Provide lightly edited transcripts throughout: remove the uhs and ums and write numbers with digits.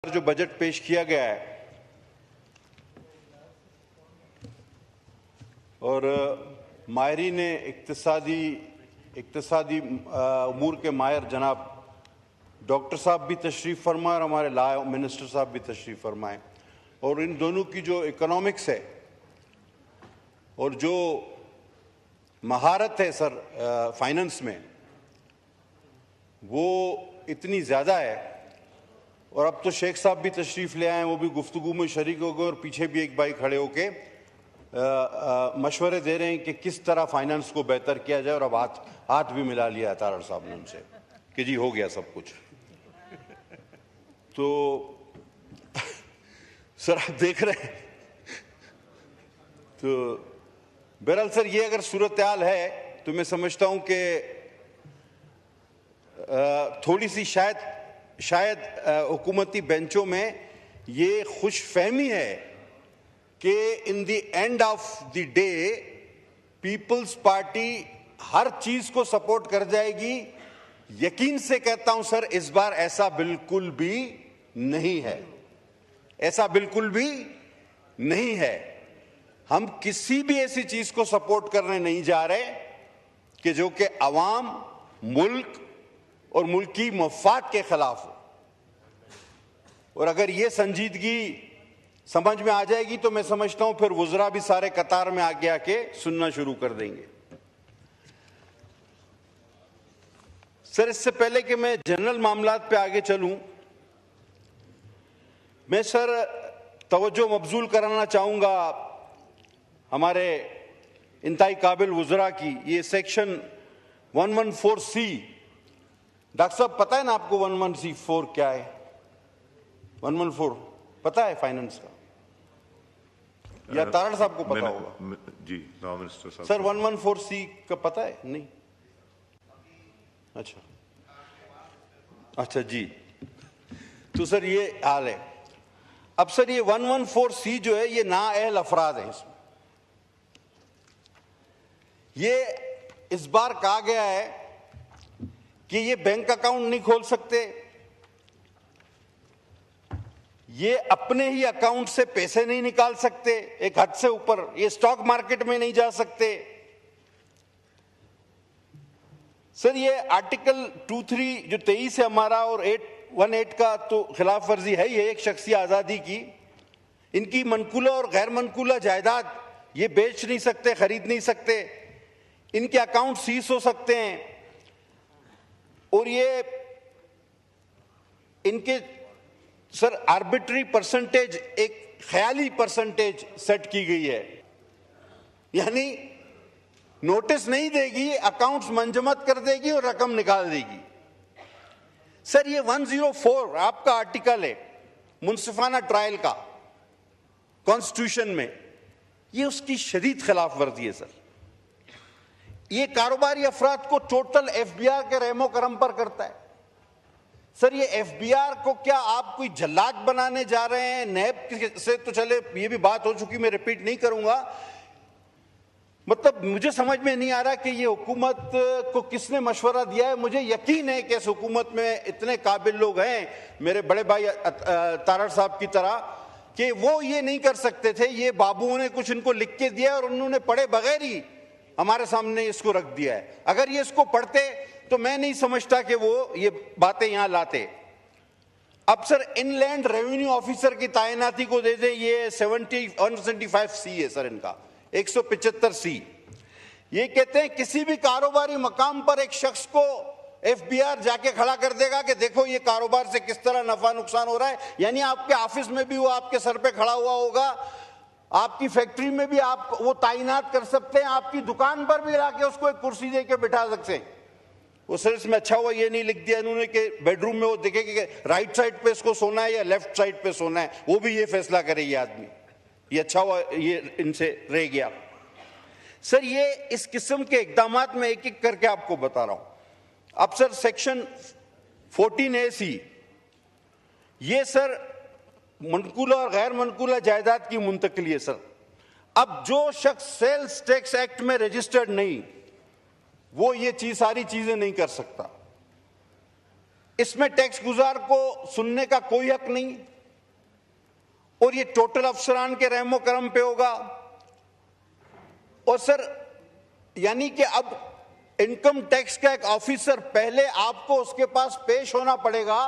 जो बजट पेश किया गया है और माहिरीन ने इक्तिसादी उमूर के माहिर जनाब डॉक्टर साहब भी तशरीफ़ फरमाए और हमारे लॉ मिनिस्टर साहब भी तशरीफ़ फरमाए और इन दोनों की जो इकोनॉमिक्स है और जो महारत है सर फाइनेंस में वो इतनी ज़्यादा है। और अब तो शेख साहब भी तशरीफ़ ले आए हैं, वो भी गुफ्तगू में शरीक हो गए और पीछे भी एक भाई खड़े होके मशवरे दे रहे हैं कि किस तरह फाइनेंस को बेहतर किया जाए। और अब हाथ भी मिला लिया है तारड़ साहब ने उनसे कि जी हो गया सब कुछ। तो सर आप देख रहे हैं, तो बहरहाल सर ये अगर सूरत हाल है तो मैं समझता हूं कि थोड़ी सी शायद हुकूमती बेंचों में ये खुश फहमी है कि in the end of the day people's party हर चीज को सपोर्ट कर जाएगी। यकीन से कहता हूं सर इस बार ऐसा बिल्कुल भी नहीं है, ऐसा बिल्कुल भी नहीं है। हम किसी भी ऐसी चीज को सपोर्ट करने नहीं जा रहे कि जो कि अवाम, मुल्क और मुल्की मफाद के खिलाफ हो। और अगर ये संजीदगी समझ में आ जाएगी तो मैं समझता हूं फिर वुज़रा भी सारे कतार में आगे आके सुनना शुरू कर देंगे। सर इससे पहले कि मैं जनरल मामलात पे आगे चलूं, मैं सर तवज्जो मबजूल कराना चाहूंगा हमारे इंतहाई काबिल वुज़रा की। ये सेक्शन 114C, डॉक्टर साहब पता है ना आपको 114 क्या है? 114 पता है फाइनेंस का, या तारड़ साहब को पता होगा? जी लॉ मिनिस्टर साहब। सर 114C का पता है? नहीं, अच्छा जी। तो सर ये हाल है। अब सर ये 114C जो है ये नाअहल अफराद है। इसमें ये इस बार कहा गया है कि ये बैंक अकाउंट नहीं खोल सकते, ये अपने ही अकाउंट से पैसे नहीं निकाल सकते, एक हद से ऊपर ये स्टॉक मार्केट में नहीं जा सकते। सर ये आर्टिकल 23 जो 23 है हमारा और 818 का तो खिलाफ वर्जी है ही है एक शख्सी आजादी की। इनकी मनकूला और गैर मनकूला जायदाद ये बेच नहीं सकते, खरीद नहीं सकते, इनके अकाउंट सीज हो सकते हैं और ये इनके सर आर्बिट्री परसेंटेज, एक ख्याली परसेंटेज सेट की गई है, यानी नोटिस नहीं देगी, अकाउंट्स मंजमद कर देगी और रकम निकाल देगी। सर ये 104 आपका आर्टिकल है मुनसिफाना ट्रायल का कॉन्स्टिट्यूशन में, ये उसकी शदीद खिलाफ वर्जी है। सर ये कारोबारी अफराद को टोटल एफबीआर के रहमो करम पर करता है। सर ये एफबीआर को क्या आप कोई जल्लाद बनाने जा रहे हैं? नैब से तो चले ये भी बात हो चुकी, मैं रिपीट नहीं करूंगा। मतलब मुझे समझ में नहीं आ रहा कि ये हुकूमत को किसने मशवरा दिया है। मुझे यकीन है कि इस हुकूमत में इतने काबिल लोग हैं मेरे बड़े भाई तारड़ साहब की तरह कि वो ये नहीं कर सकते थे। ये बाबुओं ने कुछ इनको लिख के दिया और उन्होंने पढ़े बगैर ही हमारे सामने इसको रख दिया है। अगर ये इसको पढ़ते तो मैं नहीं समझता कि वो ये बातें यहां लाते। अब सर इनलैंड रेवेन्यू ऑफिसर की तैनाती को दे दे, ये 175C है सर इनका 175C। ये कहते हैं किसी भी कारोबारी मकाम पर एक शख्स को एफबीआर जाके खड़ा कर देगा कि देखो ये कारोबार से किस तरह नफा नुकसान हो रहा है। यानी आपके ऑफिस में भी वो आपके सर पे खड़ा हुआ होगा, आपकी फैक्ट्री में भी आप वो तैनात कर सकते हैं, आपकी दुकान पर भी लाके उसको एक कुर्सी दे के बिठा सकते हैं। वो सर इसमें अच्छा हुआ ये नहीं लिख दिया इन्होंने कि बेडरूम में वो देखे कि राइट साइड पे इसको सोना है या लेफ्ट साइड पे सोना है, वो भी ये फैसला करे ये आदमी। ये अच्छा हुआ ये इनसे रह गया। सर ये इस किस्म के इकदामात में एक एक करके आपको बता रहा हूं। अब सर सेक्शन 14AC, ये सर मनकूला और गैर मनकूला जायदाद की मुंतकली है। सर अब जो शख्स सेल्स टैक्स एक्ट में रजिस्टर्ड नहीं, वो ये सारी चीजें नहीं कर सकता। इसमें टैक्स गुजार को सुनने का कोई हक नहीं, और ये टोटल अफसरान के रहमो करम पे होगा। और सर यानी कि अब इनकम टैक्स का एक ऑफिसर, पहले आपको उसके पास पेश होना पड़ेगा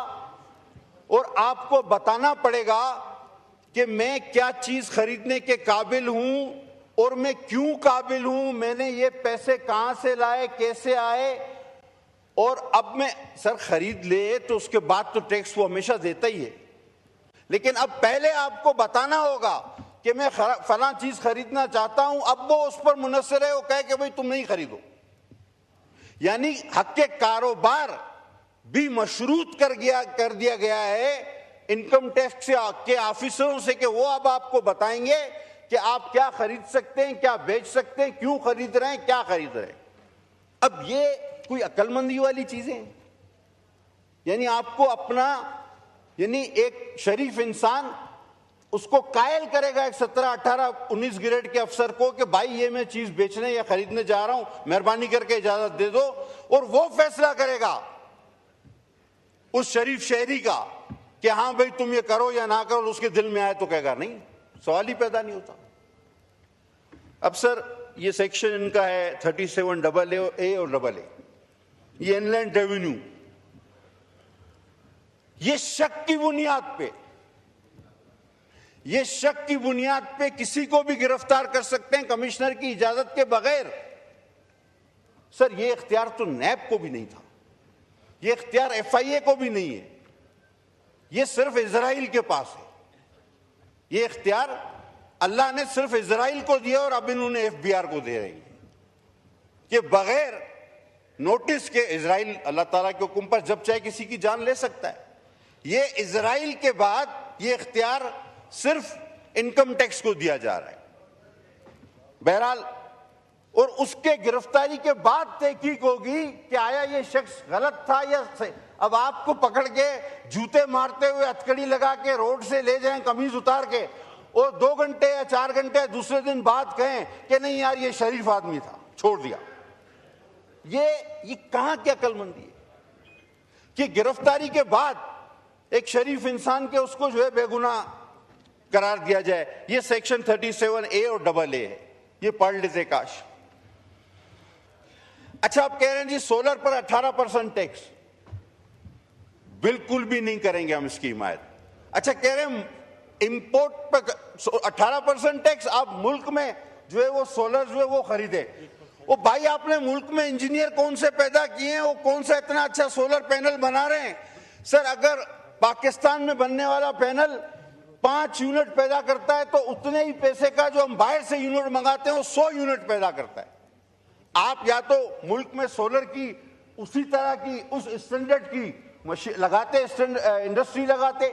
और आपको बताना पड़ेगा कि मैं क्या चीज खरीदने के काबिल हूं और मैं क्यों काबिल हूं, मैंने ये पैसे कहां से लाए, कैसे आए। और अब मैं सर खरीद ले तो उसके बाद तो टैक्स वो हमेशा देता ही है, लेकिन अब पहले आपको बताना होगा कि मैं फलां चीज खरीदना चाहता हूं, अब वो उस पर मुनस्सर है, वो कहे कि भाई तुम नहीं खरीदो। यानी हक के कारोबार भी मशरूत कर दिया गया है इनकम टैक्स के ऑफिसरों से, कि वो अब आपको बताएंगे कि आप क्या खरीद सकते हैं, क्या बेच सकते हैं, क्यों खरीद रहे हैं, क्या खरीद रहे हैं। अब ये कोई अक्लमंदी वाली चीजें हैं? यानी आपको अपना, यानी एक शरीफ इंसान उसको कायल करेगा एक 17, 18, 19 ग्रेड के अफसर को कि भाई ये मैं चीज बेचने या खरीदने जा रहा हूं, मेहरबानी करके इजाजत दे दो, और वो फैसला करेगा उस शरीफ शहरी का कि हाँ भाई तुम ये करो या ना करो। उसके दिल में आए तो कहेगा नहीं, सवाल ही पैदा नहीं होता। अब सर ये सेक्शन इनका है 37AA और AA, ये इनलैंड रेवेन्यू, ये शक की बुनियाद पे किसी को भी गिरफ्तार कर सकते हैं कमिश्नर की इजाजत के बगैर। सर ये इख्तियार तो नैब को भी नहीं था, ये इख्तियार FIA को भी नहीं है, ये सिर्फ इजराइल के पास है। ये इख्तियार अल्लाह ने सिर्फ इजराइल को दिया और अब इन्होंने FBR को दे रही है कि बगैर नोटिस के इजराइल अल्लाह ताला के हुक्म पर जब चाहे किसी की जान ले सकता है। ये इजराइल के बाद ये इख्तियार सिर्फ इनकम टैक्स को दिया जा रहा है। बहरहाल, और उसके गिरफ्तारी के बाद तहकीक होगी कि आया ये शख्स गलत था या सही। अब आपको पकड़ के जूते मारते हुए हथकड़ी लगा के रोड से ले जाएं कमीज उतार के, और 2 घंटे या 4 घंटे दूसरे दिन बाद कहें कि नहीं यार ये शरीफ आदमी था, छोड़ दिया। ये कहां की अक्लमंदी है कि गिरफ्तारी के बाद एक शरीफ इंसान के उसको जो है बेगुनाह करार दिया जाए। ये सेक्शन 37A और AA है, ये पढ़ लेते काश। अच्छा, आप कह रहे हैं जी सोलर पर 18% टैक्स, बिल्कुल भी नहीं करेंगे हम इसकी हिमायत। अच्छा, कह रहे हैं इंपोर्ट पर 18% टैक्स, आप मुल्क में जो है वो सोलर जो है वो खरीदे। वो भाई आपने मुल्क में इंजीनियर कौन से पैदा किए हैं, वो कौन सा इतना अच्छा सोलर पैनल बना रहे हैं। सर अगर पाकिस्तान में बनने वाला पैनल 5 यूनिट पैदा करता है तो उतने ही पैसे का जो हम बाहर से यूनिट मंगाते हैं वो 100 यूनिट पैदा करता है। आप या तो मुल्क में सोलर की उसी तरह की उस स्टैंडर्ड की लगाते, इंडस्ट्री लगाते,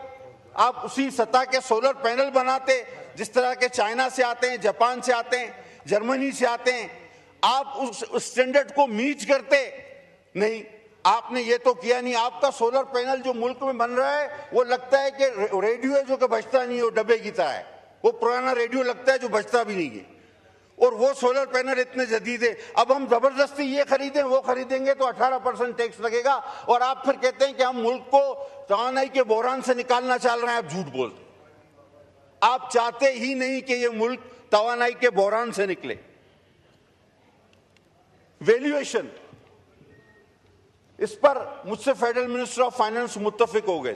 आप उसी सतह के सोलर पैनल बनाते जिस तरह के चाइना से आते हैं, जापान से आते हैं, जर्मनी से आते हैं, आप उस स्टैंडर्ड को मीट करते। नहीं, आपने ये तो किया नहीं। आपका सोलर पैनल जो मुल्क में बन रहा है वो लगता है कि रेडियो है जो कि बजता नहीं, वो डब्बे की तरह है, वो पुराना रेडियो लगता है जो बजता भी नहीं है। और वो सोलर पैनल इतने जदीद है, अब हम जबरदस्ती ये खरीदें वो खरीदेंगे तो 18% टैक्स लगेगा, और आप फिर कहते हैं कि हम मुल्क को तवानाई के बहरान से निकालना चाह रहे हैं। आप झूठ बोलते, आप चाहते ही नहीं कि ये मुल्क तवानाई के बहरान से निकले। वैल्यूएशन, इस पर मुझसे फेडरल मिनिस्टर ऑफ फाइनेंस मुत्तफिक हो गए।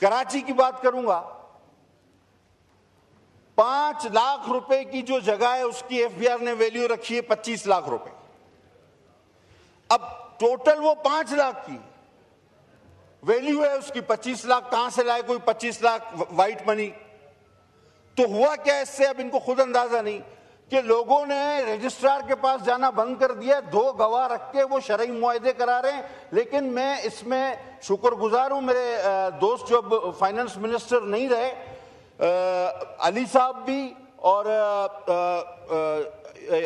कराची की बात करूंगा, 5 लाख रुपए की जो जगह है उसकी FBR ने वैल्यू रखी है 25 लाख रुपए। अब टोटल वो 5 लाख की वैल्यू है, उसकी 25 लाख कहां से लाए कोई 25 लाख वाइट मनी। तो हुआ क्या इससे, अब इनको खुद अंदाजा नहीं कि लोगों ने रजिस्ट्रार के पास जाना बंद कर दिया, 2 गवाह रख के वो शरई मुआहदे करा रहे हैं। लेकिन मैं इसमें शुक्रगुजार हूं, मेरे दोस्त जो फाइनेंस मिनिस्टर नहीं रहे, अली साहब भी और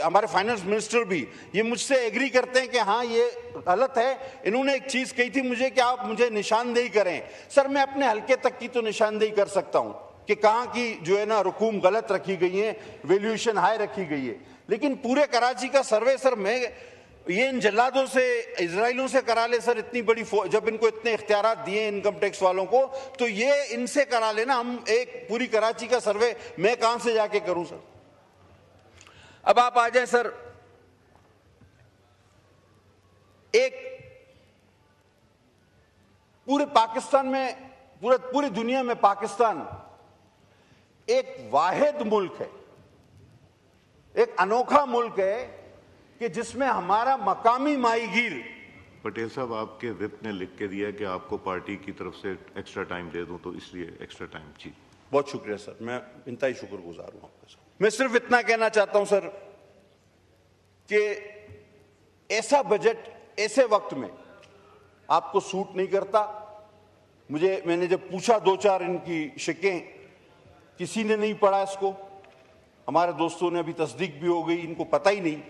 हमारे फाइनेंस मिनिस्टर भी, ये मुझसे एग्री करते हैं कि हाँ ये गलत है। इन्होंने एक चीज कही थी मुझे कि आप मुझे निशानदेही करें। सर मैं अपने हल्के तक की तो निशानदेही कर सकता हूं कि कहां की जो है ना रकूम गलत रखी गई है, वैल्यूएशन हाई रखी गई है, लेकिन पूरे कराची का सर्वे सर मैं ये इन जल्लादों से, इजराइलियों से करा ले सर, इतनी बड़ी जब इनको इतने इख्तियारात दिए इनकम टैक्स वालों को, तो ये इनसे करा लेना। हम एक पूरी कराची का सर्वे मैं कहां से जाके करूं सर? अब आप आ जाए सर, एक पूरे पाकिस्तान में, पूरी दुनिया में पाकिस्तान एक वाहिद मुल्क है, एक अनोखा मुल्क है कि जिसमें हमारा मकामी माहीगीर। पटेल साहब, आपके विप ने लिख के दिया कि आपको पार्टी की तरफ से एक्स्ट्रा टाइम दे दूं, तो इसलिए एक्स्ट्रा टाइम। जी बहुत शुक्रिया सर, मैं इंतहाई शुक्रगुजार हूं आपका सर। मैं सिर्फ इतना कहना चाहता हूं सर कि ऐसा बजट ऐसे वक्त में आपको सूट नहीं करता। मैंने जब पूछा दो चार इनकी शिकें, किसी ने नहीं पढ़ा इसको, हमारे दोस्तों ने अभी तस्दीक भी हो गई, इनको पता ही नहीं।